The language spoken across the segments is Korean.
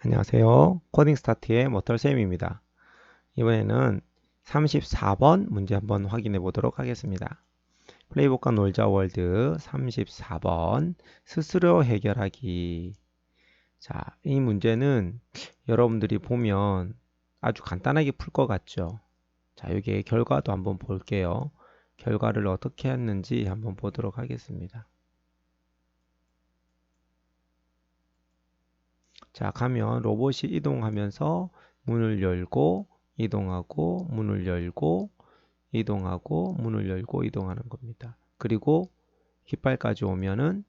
안녕하세요. 코딩 스타트의 모털쌤입니다. 이번에는 34번 문제 한번 확인해 보도록 하겠습니다. 플레이북과 놀자 월드 34번 스스로 해결하기. 자, 이 문제는 여러분들이 보면 아주 간단하게 풀 것 같죠? 자, 여기에 결과도 한번 볼게요. 결과를 어떻게 했는지 한번 보도록 하겠습니다. 자, 가면 로봇이 이동하면서 문을 열고 이동하고 문을 열고 이동하고 문을 열고 이동하는 겁니다. 그리고 깃발까지 오면은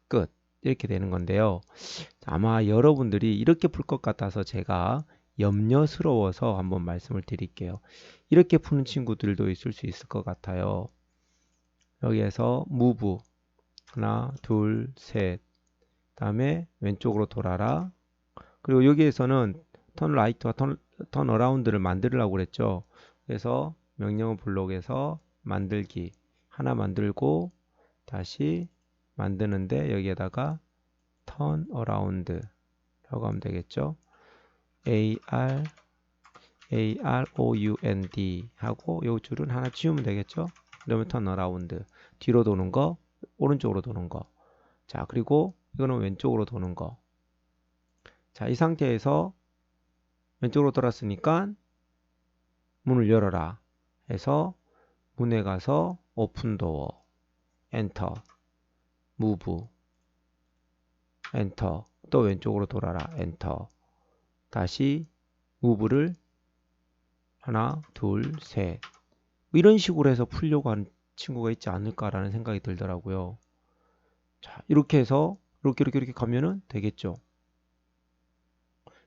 끝. 이렇게 되는 건데요. 아마 여러분들이 이렇게 풀 것 같아서 제가 염려스러워서 한번 말씀을 드릴게요. 이렇게 푸는 친구들도 있을 수 있을 것 같아요. 여기에서 move 하나, 둘, 셋. 다음에 왼쪽으로 돌아라. 그리고 여기에서는 턴 라이트와 턴 어라운드를 만들려고 그랬죠. 그래서 명령어 블록에서 만들기 하나 만들고 다시 만드는데 여기에다가 턴 어라운드 라고 하면 되겠죠. AROUND 하고 요 줄은 하나 지우면 되겠죠. 그러면 턴 어라운드 뒤로 도는 거 오른쪽으로 도는 거. 자, 그리고 이거는 왼쪽으로 도는 거. 자, 이 상태에서 왼쪽으로 돌았으니까 문을 열어라 해서 문에 가서 오픈 도어 엔터 무브 엔터 또 왼쪽으로 돌아라 엔터 다시 무브를 하나 둘셋 이런 식으로 해서 풀려고 하는 친구가 있지 않을까라는 생각이 들더라고요. 자, 이렇게 해서 이렇게 가면은 되겠죠.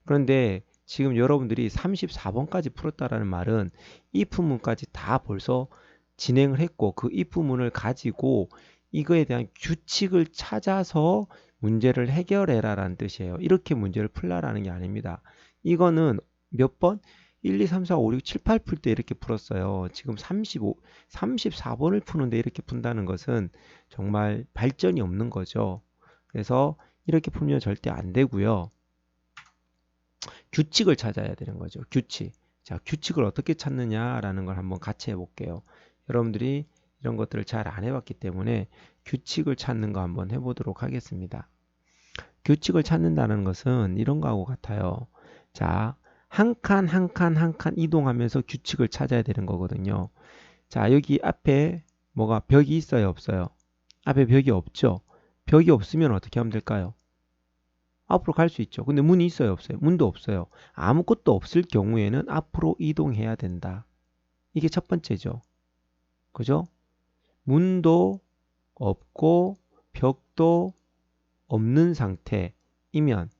그런데 지금 여러분들이 34번까지 풀었다라는 말은 if 문까지 다 벌써 진행을 했고 그 if 문을 가지고 이거에 대한 규칙을 찾아서 문제를 해결해라 라는 뜻이에요. 이렇게 문제를 풀라라는 게 아닙니다. 이거는 몇 번? 1, 2, 3, 4, 5, 6, 7, 8 풀 때 이렇게 풀었어요. 지금 34번을 푸는데 이렇게 푼다는 것은 정말 발전이 없는 거죠. 그래서 이렇게 풀면 절대 안 되고요. 규칙을 찾아야 되는 거죠. 규칙. 자, 규칙을 어떻게 찾느냐라는 걸 한번 같이 해볼게요. 여러분들이 이런 것들을 잘 안 해봤기 때문에 규칙을 찾는 거 한번 해보도록 하겠습니다. 규칙을 찾는다는 것은 이런 거하고 같아요. 자, 한 칸 한 칸 한 칸 이동하면서 규칙을 찾아야 되는 거거든요. 자, 여기 앞에 뭐가 벽이 있어요, 없어요? 앞에 벽이 없죠? 벽이 없으면 어떻게 하면 될까요? 앞으로 갈 수 있죠. 근데 문이 있어요, 없어요? 문도 없어요. 아무것도 없을 경우에는 앞으로 이동해야 된다. 이게 첫 번째죠. 그죠? 문도 없고 벽도 없는 상태이면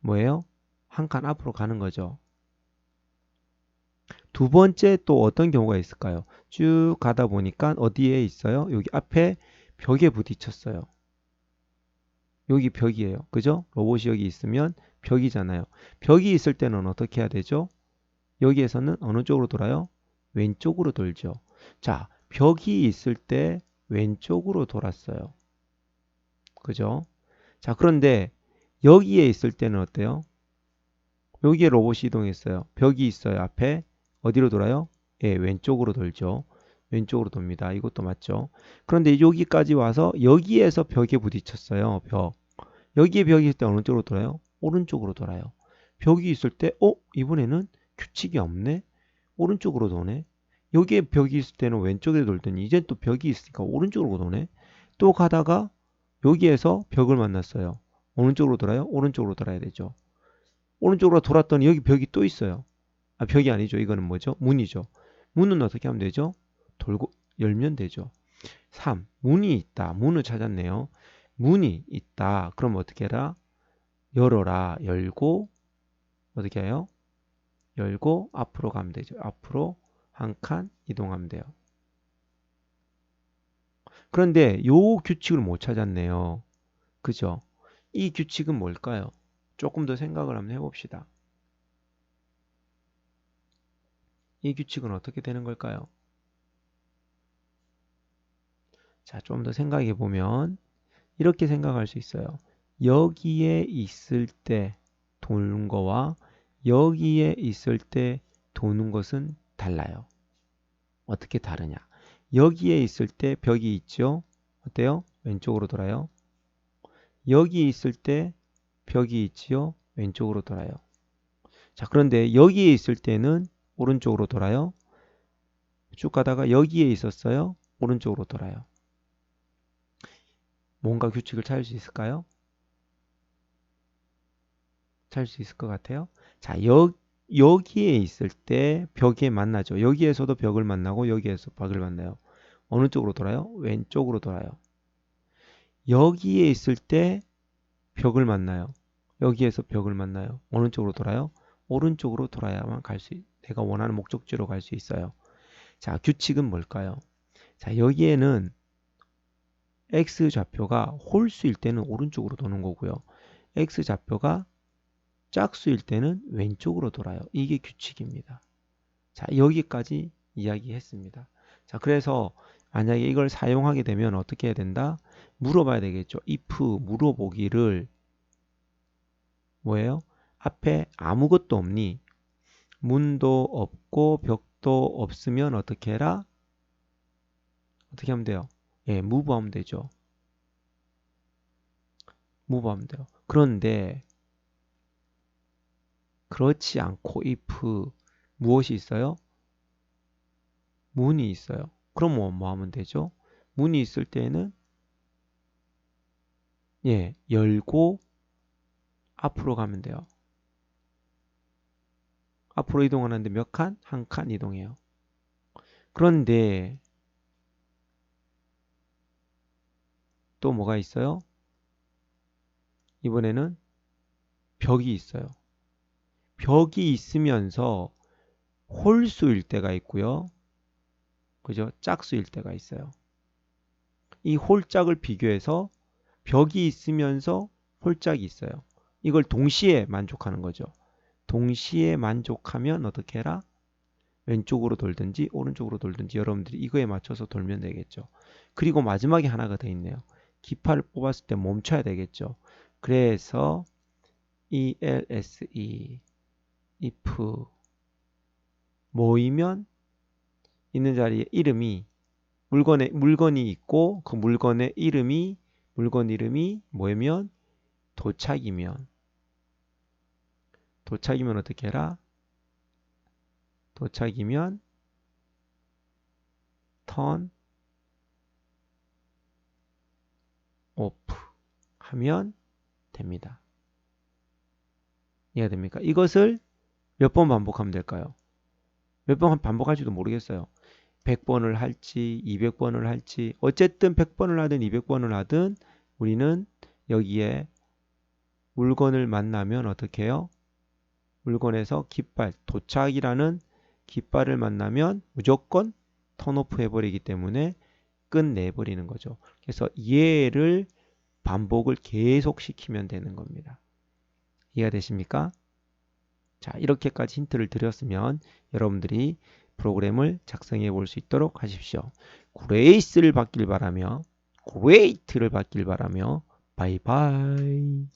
뭐예요? 한 칸 앞으로 가는 거죠. 두 번째 또 어떤 경우가 있을까요? 쭉 가다 보니까 어디에 있어요? 여기 앞에 벽에 부딪혔어요. 여기 벽이에요. 그죠? 로봇이 여기 있으면 벽이잖아요. 벽이 있을 때는 어떻게 해야 되죠? 여기에서는 어느 쪽으로 돌아요? 왼쪽으로 돌죠. 자, 벽이 있을 때 왼쪽으로 돌았어요. 그죠? 자, 그런데 여기에 있을 때는 어때요? 여기에 로봇이 이동했어요. 벽이 있어요. 앞에 어디로 돌아요? 예, 왼쪽으로 돌죠. 왼쪽으로 돕니다. 이것도 맞죠? 그런데 여기까지 와서 여기에서 벽에 부딪혔어요. 벽. 여기에 벽이 있을 때 어느 쪽으로 돌아요? 오른쪽으로 돌아요. 벽이 있을 때, 이번에는 규칙이 없네? 오른쪽으로 도네. 여기에 벽이 있을 때는 왼쪽에 돌더니 이제 또 벽이 있으니까 오른쪽으로 도네. 또 가다가 여기에서 벽을 만났어요. 어느 쪽으로 돌아요? 오른쪽으로 돌아야 되죠. 오른쪽으로 돌았더니 여기 벽이 또 있어요. 아, 벽이 아니죠. 이거는 뭐죠? 문이죠. 문은 어떻게 하면 되죠? 돌고 열면 되죠. 3. 문이 있다. 문을 찾았네요. 문이 있다. 그럼 어떻게 해라? 열어라. 열고 어떻게 해요? 열고 앞으로 가면 되죠. 앞으로 한 칸 이동하면 돼요. 그런데 요 규칙을 못 찾았네요. 그죠? 이 규칙은 뭘까요? 조금 더 생각을 한번 해봅시다. 이 규칙은 어떻게 되는 걸까요? 자, 좀 더 생각해 보면 이렇게 생각할 수 있어요. 여기에 있을 때 도는 거와 여기에 있을 때 도는 것은 달라요. 어떻게 다르냐? 여기에 있을 때 벽이 있죠? 어때요? 왼쪽으로 돌아요. 여기 있을 때 벽이 있지요? 왼쪽으로 돌아요. 자, 그런데 여기에 있을 때는 오른쪽으로 돌아요. 쭉 가다가 여기에 있었어요. 오른쪽으로 돌아요. 뭔가 규칙을 찾을 수 있을까요? 찾을 수 있을 것 같아요. 자, 여기에 있을 때 벽에 만나죠. 여기에서도 벽을 만나고 여기에서 벽을 만나요. 어느 쪽으로 돌아요? 왼쪽으로 돌아요. 여기에 있을 때 벽을 만나요. 여기에서 벽을 만나요. 어느 쪽으로 돌아요? 오른쪽으로 돌아야만 내가 원하는 목적지로 갈 수 있어요. 자, 규칙은 뭘까요? 자, 여기에는 X좌표가 홀수일 때는 오른쪽으로 도는 거고요. X좌표가 짝수일 때는 왼쪽으로 돌아요. 이게 규칙입니다. 자, 여기까지 이야기했습니다. 자, 그래서 만약에 이걸 사용하게 되면 어떻게 해야 된다? 물어봐야 되겠죠. if 물어보기를 뭐예요? 앞에 아무것도 없니? 문도 없고 벽도 없으면 어떻게 해라? 어떻게 하면 돼요? 예, 무브하면 되죠. 무브하면 돼요. 그런데 그렇지 않고 if 무엇이 있어요? 문이 있어요. 그럼 뭐 하면 되죠? 문이 있을 때는 예, 열고 앞으로 가면 돼요. 앞으로 이동하는데 몇 칸? 한 칸 이동해요. 그런데 또 뭐가 있어요? 이번에는 벽이 있어요. 벽이 있으면서 홀수일 때가 있고요. 그죠? 짝수일 때가 있어요. 이 홀짝을 비교해서 벽이 있으면서 홀짝이 있어요. 이걸 동시에 만족하는 거죠. 동시에 만족하면 어떻게 해라? 왼쪽으로 돌든지 오른쪽으로 돌든지 여러분들이 이거에 맞춰서 돌면 되겠죠. 그리고 마지막에 하나가 더 있네요. 기파를 뽑았을 때 멈춰야 되겠죠. 그래서 ELSE if 모이면 있는 자리에 이름이 물건이 있고 그 물건 이름이 뭐면 도착이면 어떻게 해라? 도착이면 turn off 하면 됩니다. 이해가 됩니까? 이것을 몇 번 반복하면 될까요? 몇 번 반복할지도 모르겠어요. 100번을 할지 200번을 할지 어쨌든 100번을 하든 200번을 하든 우리는 여기에 물건을 만나면 어떻게 해요? 물건에서 깃발, 도착이라는 깃발을 만나면 무조건 턴오프 해버리기 때문에 끝내버리는 거죠. 그래서 얘를 반복을 계속 시키면 되는 겁니다. 이해가 되십니까? 자, 이렇게까지 힌트를 드렸으면 여러분들이 프로그램을 작성해 볼 수 있도록 하십시오. 그레이스를 받길 바라며 바이바이.